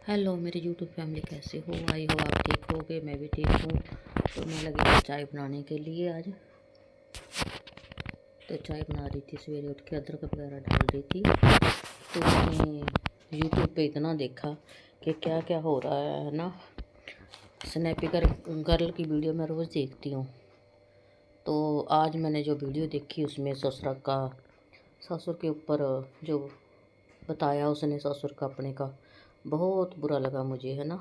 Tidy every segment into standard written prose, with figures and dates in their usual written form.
Hello मेरी YouTube family, कैसे हो? आई हो आप ठीक होगे, मैं भी ठीक हूँ। तो मैं लगी थी चाय बनाने के लिए आज। तो चाय बना रही थी, सवेरे उठ के अदरक वगैरह डाल रही थी। तो मैंने यूट्यूब पे इतना देखा कि क्या क्या हो रहा है ना। स्नैपी गर्ल की वीडियो मैं रोज़ देखती हूँ। तो आज मैंने जो वीडियो देखी उसमें ससुर के ऊपर जो बताया उसने, ससुर का अपने का, बहुत बुरा लगा मुझे, है ना।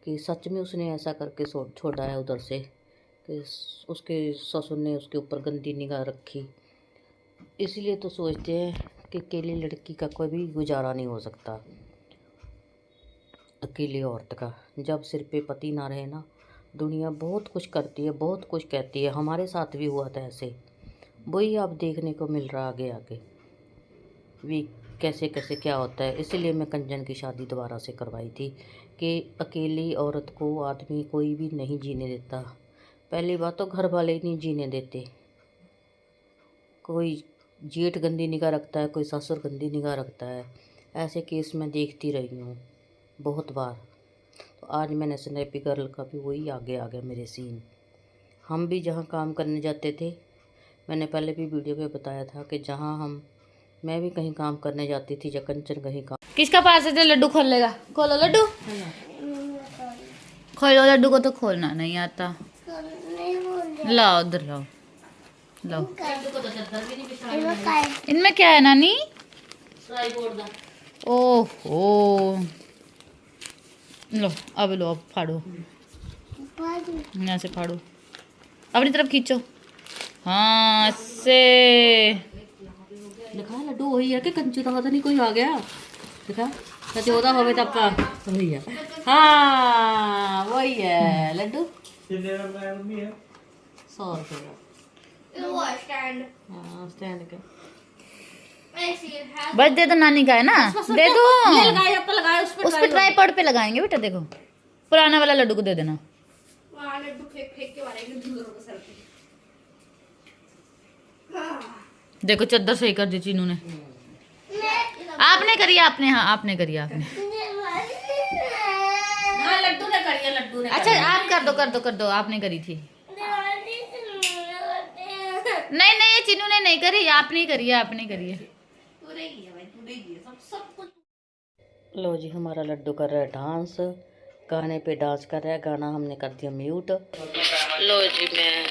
कि सच में उसने ऐसा करके छोड़ा है उधर से, कि उसके ससुर ने उसके ऊपर गंदी निगाह रखी। इसीलिए तो सोचते हैं कि अकेली लड़की का कोई भी गुजारा नहीं हो सकता, अकेली औरत का। जब सिर पे पति ना रहे ना, दुनिया बहुत कुछ करती है, बहुत कुछ कहती है। हमारे साथ भी हुआ था ऐसे, वही अब देखने को मिल रहा आगे आगे भी कैसे कैसे क्या होता है। इसीलिए मैं कंचन की शादी दोबारा से करवाई थी कि अकेली औरत को आदमी कोई भी नहीं जीने देता। पहली बात तो घर वाले ही नहीं जीने देते। कोई जेठ गंदी निगाह रखता है, कोई ससुर गंदी निगाह रखता है। ऐसे केस मैं देखती रही हूँ बहुत बार। तो आज मैंने स्नैपी गर्ल का भी वही आगे आ गया मेरे सीन। हम भी जहाँ काम करने जाते थे, मैंने पहले भी वीडियो पे बताया था कि मैं भी कहीं काम करने जाती थी, या कंचन कहीं काम। किसका पास है जो लड्डू खोल लेगा? खोलो लड्डू, खोलो लड्डू को तो खोलना नहीं आता। लाओ उधर लाओ, लाओ। इनमें क्या है नानी? ओहो, लो अब लो, अब फाड़ो, यहाँ से फाड़ो, अपनी तरफ खींचो। हाँ से दिखा लड्डू वही है कि कंचू का पता नहीं कोई आ गया। दिखा सचोदा होवे तब का वही है। हाँ वही है लड्डू। 100 रुपये का। हाँ स्टैंड का। बस दे दो, नानी का है ना, दे दो। लगाए उस पे ट्राइपॉड पे लगाएंगे बेटा। देखो पुराना वाला लड्डू को दे देना। लड्डू फेंक फेंक के मारेंगे सर पे। देखो चद्दर सही कर दी चीनू ने। आपने करी, आपने, हाँ आपने करी, आपने। हाँ लड्डू ने करी है, लड्डू ने। अच्छा आप कर दो, आपने करी थी। नहीं नहीं, ये चीनू ने नहीं करी, आपने करी है, आपने करी है। लो जी, हमारा लड्डू कर रहा है डांस, गाने पे डांस कर रहा है। गाना हमने कर दिया म्यूट। लो जी, मैं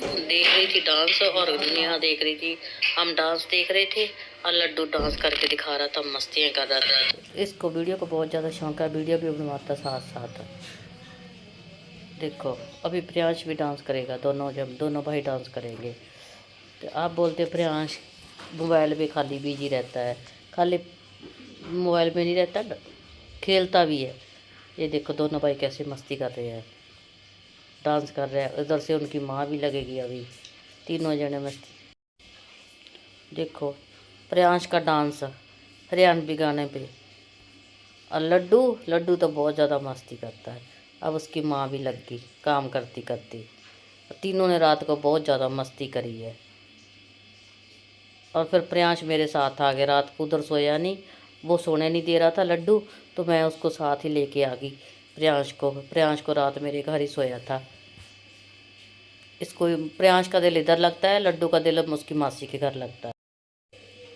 देख रही थी डांस और नेहा देख रही थी। हम डांस देख रहे थे और लड्डू डांस करके दिखा रहा था, मस्तियाँ कर रहा था। इसको वीडियो को बहुत ज़्यादा शौक है, वीडियो भी बनवाता साथ साथ। देखो अभी प्रियांश भी डांस करेगा, जब दोनों भाई डांस करेंगे। तो आप बोलते प्रियांश मोबाइल पे खाली बिजी रहता है। खाली मोबाइल पे नहीं रहता, खेलता भी है। ये देखो दोनों भाई कैसे मस्ती कर रहे हैं, डांस कर रहे हैं। उधर से उनकी माँ भी लगेगी अभी, तीनों जने मस्ती। देखो प्रियांश का डांस हरियाणवी गाने पे। और लड्डू तो बहुत ज़्यादा मस्ती करता है। अब उसकी माँ भी लग गई काम करती करती। तीनों ने रात को बहुत ज़्यादा मस्ती करी है। और फिर प्रियांश मेरे साथ आ गया। रात को उधर सोया नहीं, वो सोने नहीं दे रहा था लड्डू, तो मैं उसको साथ ही लेके आ गई प्रियांश को रात मेरे घर ही सोया था। इसको प्रियांश का दिल इधर लगता है, लड्डू का दिल उसकी मासी के घर लगता है।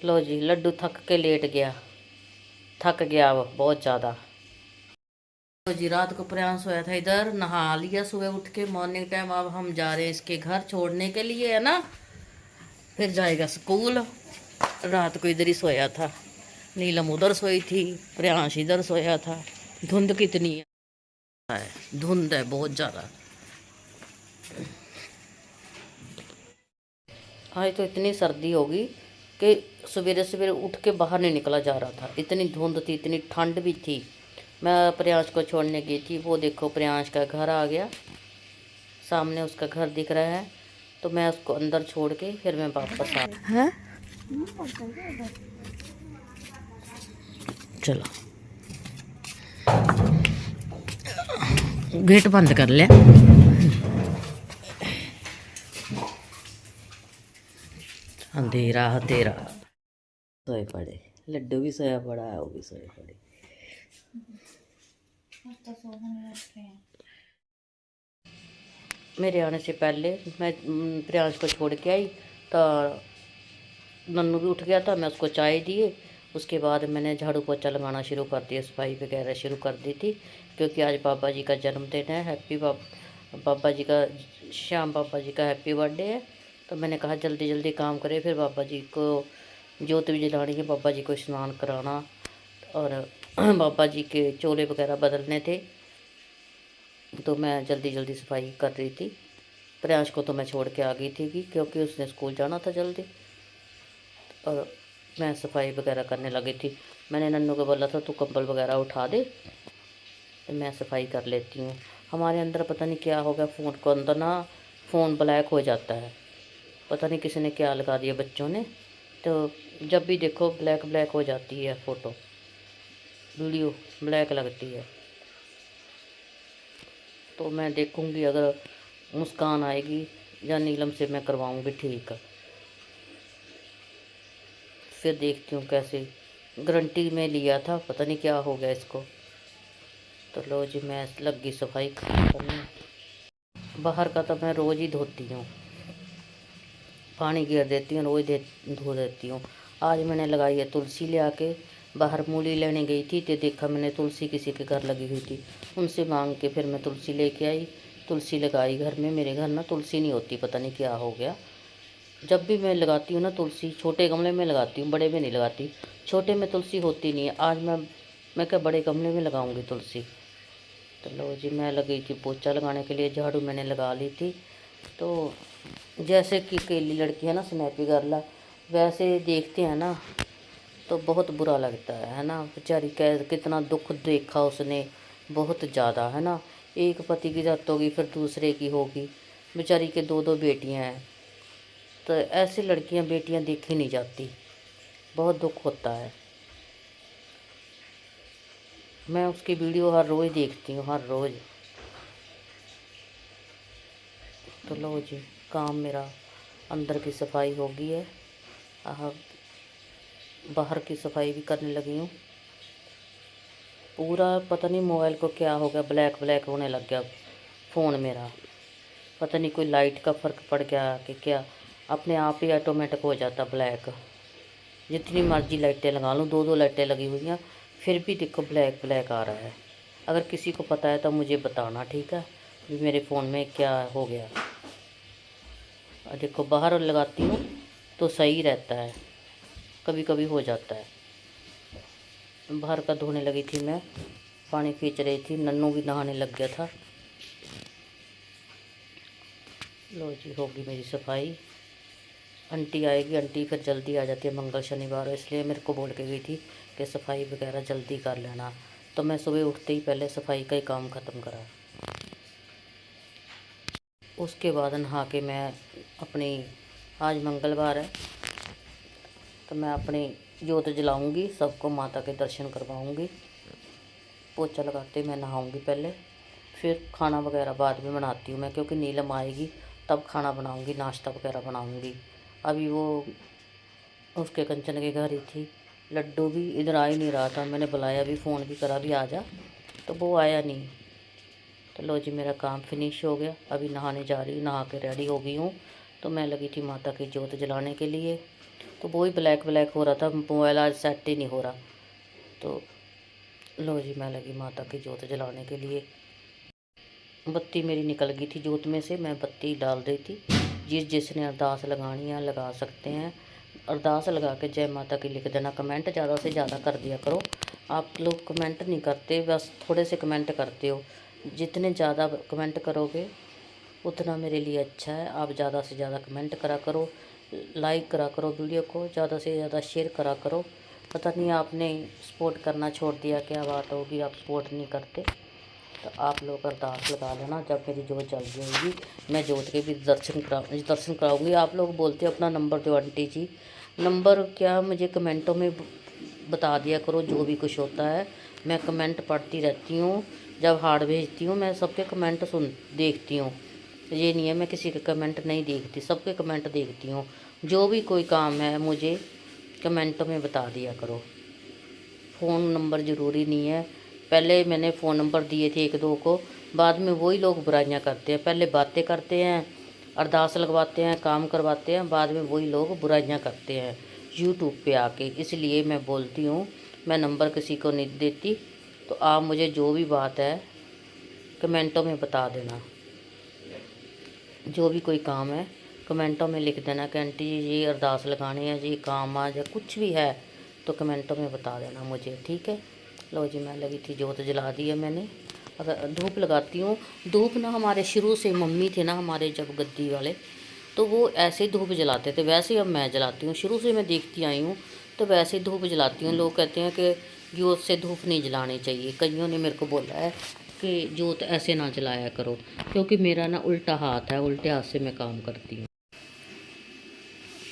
लो जी, लड्डू थक के लेट गया, थक गया वो बहुत ज़्यादा। तो जी रात को प्रियांश सोया था इधर, नहा लिया सुबह उठ के मॉर्निंग टाइम। अब हम जा रहे हैं इसके घर छोड़ने के लिए, है ना, फिर जाएगा स्कूल। रात को इधर ही सोया था, नीलम उधर सोई थी, प्रियांश इधर सोया था। धुंध कितनी है, धुंध है बहुत ज़्यादा। आज तो इतनी सर्दी होगी कि सवेरे सवेरे उठ के बाहर नहीं निकला जा रहा था। इतनी धुंध थी, इतनी ठंड भी थी। मैं प्रियांश को छोड़ने गई थी, वो देखो प्रियांश का घर आ गया, सामने उसका घर दिख रहा है। तो मैं उसको अंदर छोड़ के फिर मैं वापस आ है। चलो गेट बंद कर लिया। अंधेरा अंधेरा सोए पड़े। लड्डू भी सोया पड़ा है, वो भी सोया पड़ी। मेरे आने से पहले मैं प्रियांश को छोड़ के आई तो नन्नू भी उठ गया था, मैं उसको चाय दिए। उसके बाद मैंने झाड़ू पोछा लगाना शुरू कर दिया, सफाई वगैरह शुरू कर दी थी, क्योंकि आज बाबा जी का जन्मदिन है। बाबा जी का, श्याम बाबा जी का हैप्पी बर्थडे है। तो मैंने कहा जल्दी जल्दी काम करे, फिर बाबा जी को जोत भी जलानी है, बाबा जी को स्नान कराना और बाबा जी के चोले वगैरह बदलने थे। तो मैं जल्दी जल्दी सफाई कर रही थी। प्रियांश को तो मैं छोड़ के आ गई थी क्योंकि उसने स्कूल जाना था जल्दी, और मैं सफाई वगैरह करने लगी थी। मैंने नन्नू को बोला था तू कंबल वगैरह उठा दे, तो मैं सफाई कर लेती हूँ। हमारे अंदर पता नहीं क्या हो गया, फ़ोन को अंदर ना फ़ोन ब्लैक हो जाता है, पता नहीं किसी ने क्या लगा दिया बच्चों ने। तो जब भी देखो ब्लैक ब्लैक हो जाती है, फ़ोटो वीडियो ब्लैक लगती है। तो मैं देखूँगी अगर मुस्कान आएगी या नीलम से मैं करवाऊँगी ठीक। फिर देखती हूँ कैसे, गारंटी में लिया था, पता नहीं क्या हो गया इसको। तो लो जी, मैं लगी सफाई करने। बाहर का तो मैं रोज़ ही धोती हूँ, पानी गिर देती हूँ, रोज़ धो देती हूँ। आज मैंने लगाई है तुलसी, ले आके बाहर मूली लेने गई थी तो देखा मैंने तुलसी किसी के घर लगी हुई थी, उनसे मांग के फिर मैं तुलसी लेके आई, तुलसी लगाई घर में। मेरे घर ना तुलसी नहीं होती, पता नहीं क्या हो गया। जब भी मैं लगाती हूँ ना तुलसी, छोटे गमले में लगाती हूँ, बड़े में नहीं लगाती। छोटे में तुलसी होती नहीं है। आज मैं क्या बड़े गमले में लगाऊंगी तुलसी। तो लो जी, मैं लगी थी पोछा लगाने के लिए, झाड़ू मैंने लगा ली थी। तो जैसे कि केली लड़की है ना, स्नैपी गर्ल, वैसे देखते हैं ना तो बहुत बुरा लगता है ना। बेचारी कितना दुख देखा उसने, बहुत ज़्यादा, है ना। एक पति की जात होगी, फिर दूसरे की होगी, बेचारी के दो दो बेटियां हैं। तो ऐसी लड़कियां, बेटियां देखी नहीं जाती, बहुत दुख होता है। मैं उसकी वीडियो हर रोज़ देखती हूँ, हर रोज़। तो लो जी, काम मेरा अंदर की सफाई हो गई है, बाहर की सफाई भी करने लगी हूँ। पूरा पता नहीं मोबाइल को क्या हो गया, ब्लैक ब्लैक होने लग गया फ़ोन मेरा। पता नहीं कोई लाइट का फ़र्क पड़ गया कि क्या, अपने आप ही ऑटोमेटिक हो जाता ब्लैक। जितनी मर्जी लाइटें लगा लूँ, दो दो लाइटें लगी हुई हैं, फिर भी देखो ब्लैक ब्लैक आ रहा है। अगर किसी को पता है तो मुझे बताना, ठीक है, भी मेरे फ़ोन में क्या हो गया। और देखो बाहर लगाती हूँ तो सही रहता है, कभी कभी हो जाता है। बाहर का धोने लगी थी मैं, पानी खींच रही थी, नन्नू भी नहाने लग गया था। लो जी, होगी मेरी सफाई। आंटी आएगी, आंटी फिर जल्दी आ जाती है, मंगल शनिवार है, इसलिए मेरे को बोल के गई थी कि सफाई वगैरह जल्दी कर लेना। तो मैं सुबह उठते ही पहले सफाई का ही काम ख़त्म करा। उसके बाद नहा के मैं अपनी, आज मंगलवार है तो मैं अपनी जोत जलाऊंगी, सबको माता के दर्शन करवाऊंगी। पोछा लगाते मैं नहाऊंगी पहले, फिर खाना वगैरह बाद में बनाती हूँ मैं, क्योंकि नीलम आएगी तब खाना बनाऊंगी, नाश्ता वगैरह बनाऊंगी। अभी वो उसके कंचन के घर ही थी, लड्डू भी इधर आ ही नहीं रहा था, मैंने बुलाया भी, फ़ोन भी करा भी आ जा, तो वो आया नहीं। तो लो जी, मेरा काम फिनिश हो गया। अभी नहाने जा रही हूँ, नहा के रेडी हो गई हूँ। तो मैं लगी थी माता की जोत जलाने के लिए, तो वो ही ब्लैक ब्लैक हो रहा था, मोबाइल आज सेट ही नहीं हो रहा। तो लो जी, मैं लगी माता की जोत जलाने के लिए। बत्ती मेरी निकल गई थी जोत में से, मैं बत्ती डाल रही थी। जिसने अरदास लगानी है लगा सकते हैं। अरदास लगा के जय माता की लिख देना। कमेंट ज़्यादा से ज़्यादा कर दिया करो। आप लोग कमेंट नहीं करते, बस थोड़े से कमेंट करते हो। जितने ज़्यादा कमेंट करोगे उतना मेरे लिए अच्छा है। आप ज़्यादा से ज़्यादा कमेंट करा करो, लाइक करा करो, वीडियो को ज़्यादा से ज़्यादा शेयर करा करो। पता नहीं आपने सपोर्ट करना छोड़ दिया, क्या बात होगी, आप सपोर्ट नहीं करते। तो आप लोग अरदास लगा लेना। जब मेरी जोत जल जाएगी, मैं जोत के भी दर्शन कराऊंगी। आप लोग बोलते हो अपना नंबर दो आंटी जी, नंबर क्या, मुझे कमेंटों में बता दिया करो जो भी कुछ होता है। मैं कमेंट पढ़ती रहती हूँ, जब हार्ड भेजती हूँ मैं सबके कमेंट देखती हूँ। ये नहीं है मैं किसी के कमेंट नहीं देखती, सबके कमेंट देखती हूँ। जो भी कोई काम है मुझे कमेंटों में बता दिया करो। फ़ोन नंबर ज़रूरी नहीं है। पहले मैंने फ़ोन नंबर दिए थे 1-2 को, बाद में वही लोग बुराइयां करते हैं। पहले बातें करते हैं, अरदास लगवाते हैं, काम करवाते हैं, बाद में वही लोग बुराइयां करते हैं यूट्यूब पे आके। इसलिए मैं बोलती हूँ, मैं नंबर किसी को नहीं देती। तो आप मुझे जो भी बात है कमेंटों में बता देना। जो भी कोई काम है कमेंटों में लिख देना कि आंटी जी ये अरदास लगानी है जी, काम आज है, कुछ भी है तो कमेंटों में बता देना मुझे, ठीक है। लो जी, मैं लगी थी, जोत जला दी है मैंने। अगर धूप लगाती हूँ, धूप ना हमारे शुरू से मम्मी थे ना हमारे जब गद्दी वाले, तो वो ऐसे ही धूप जलाते थे, वैसे ही अब मैं जलाती हूँ। शुरू से मैं देखती आई हूँ तो वैसे ही धूप जलाती हूँ। लोग कहते हैं कि जोत से धूप नहीं जलानी चाहिए। कईयों ने मेरे को बोला है कि जोत ऐसे ना जलाया करो, क्योंकि मेरा ना उल्टा हाथ है, उल्टे हाथ से मैं काम करती हूँ।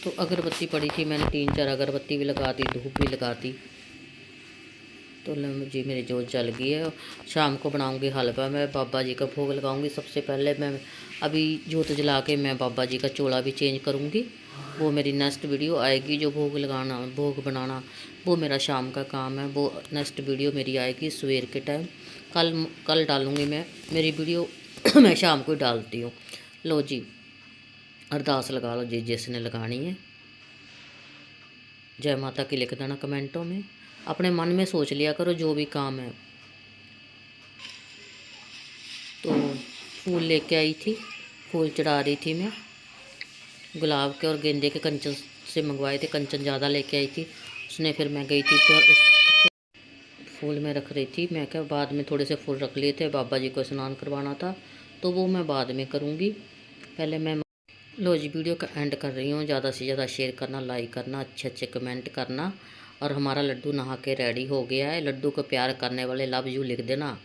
तो अगरबत्ती पड़ी थी, मैंने 3-4 अगरबत्ती भी लगा दी, धूप भी लगा दी। तो जी मेरी जोत जल गई है। शाम को बनाऊंगी हलवा, मैं बाबा जी का भोग लगाऊंगी। सबसे पहले मैं अभी जोत जला के मैं बाबा जी का चोला भी चेंज करूंगी। वो मेरी नेक्स्ट वीडियो आएगी। जो भोग लगाना, भोग बनाना, वो मेरा शाम का काम है। वो नेक्स्ट वीडियो मेरी आएगी सवेर के टाइम। कल डालूँगी मैं मेरी वीडियो मैं शाम को ही डालती हूँ। लो जी, अरदास लगा लो जी जिसने लगानी है। जय माता की लिख देना कमेंटों में। अपने मन में सोच लिया करो जो भी काम है। तो फूल लेके आई थी, फूल चढ़ा रही थी मैं। गुलाब के और गेंदे के कंचन से मंगवाए थे, कंचन ज़्यादा लेके आई थी। उसने फिर मैं गई थी तो उस फूल में रख रही थी। मैं क्या बाद में थोड़े से फूल रख लिए थे, बाबा जी को स्नान करवाना था तो वो मैं बाद में करूँगी। पहले मैं लो जी वीडियो का एंड कर रही हूँ। ज़्यादा से ज़्यादा शेयर करना, लाइक करना, अच्छे अच्छे कमेंट करना। और हमारा लड्डू नहा के रेडी हो गया है। लड्डू को प्यार करने वाले लव यू लिख देना।